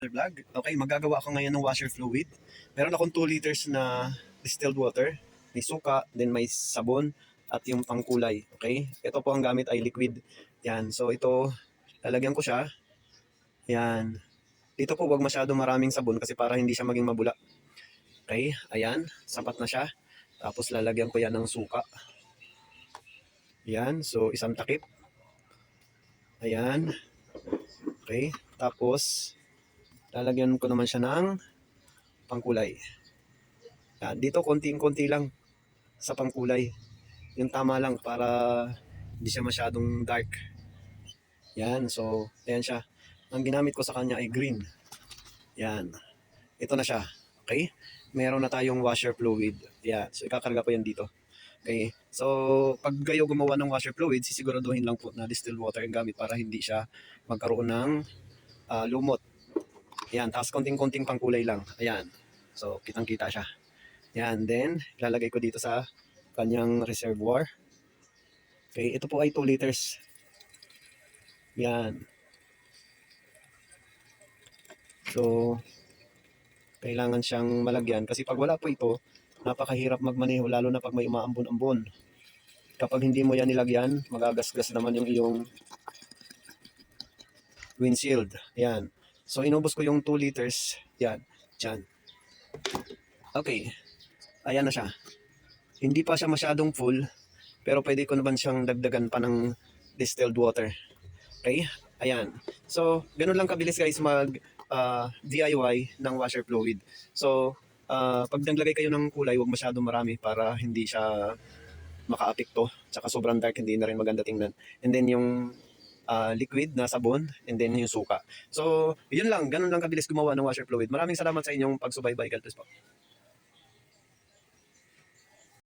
Vlog. Okay, magagawa ako ngayon ng washer fluid. Meron akong 2 liters na distilled water, may suka, then may sabon, at yung pangkulay. Okay, ito po ang gamit ay liquid. Yan, so ito, lalagyan ko siya. Yan, dito po wag masyado maraming sabon kasi para hindi siya maging mabula. Okay, ayan, sapat na siya. Tapos lalagyan ko yan ng suka. Yan, so isang takip. Ayan, okay, tapos lalagyan ko naman siya ng pangkulay. Yan, dito konting-konti lang sa pangkulay. Yung tama lang para hindi siya masyadong dark. Yan, so ayan siya. Ang ginamit ko sa kanya ay green. Yan, ito na siya. Okay, meron na tayong washer fluid. Yan, so ikakarga ko yan dito. Okay, so pag kayo gumawa ng washer fluid, sisiguraduhin lang po na distilled water ang gamit para hindi siya magkaroon ng lumot. Yan, tapos konting-konting pangkulay lang. Ayan, so kitang-kita siya. Yan, then ilalagay ko dito sa kanyang reservoir. Okay, ito po ay 2 liters. Yan. So, kailangan siyang malagyan kasi pag wala po ito, napakahirap magmaneho lalo na pag may umaambon-ambon. Kapag hindi mo yan nilagyan, magagasgas naman yung iyong windshield. Yan. So, inubos ko yung 2 liters. Yan. Diyan. Okay. Ayan na siya. Hindi pa siya masyadong full, pero pwede ko naman siyang dagdagan pa ng distilled water. Okay? Ayan. So, ganun lang kabilis guys mag DIY ng washer fluid. So, pag naglagay kayo ng kulay, huwag masyadong marami para hindi siya maka-apekto. Tsaka sobrang dark, hindi na rin maganda tingnan. And then yung liquid na sabon, and then yung suka. So, yun lang. Ganun lang kabilis gumawa ng washer fluid. Maraming salamat sa inyong pagsubaybay. God bless po.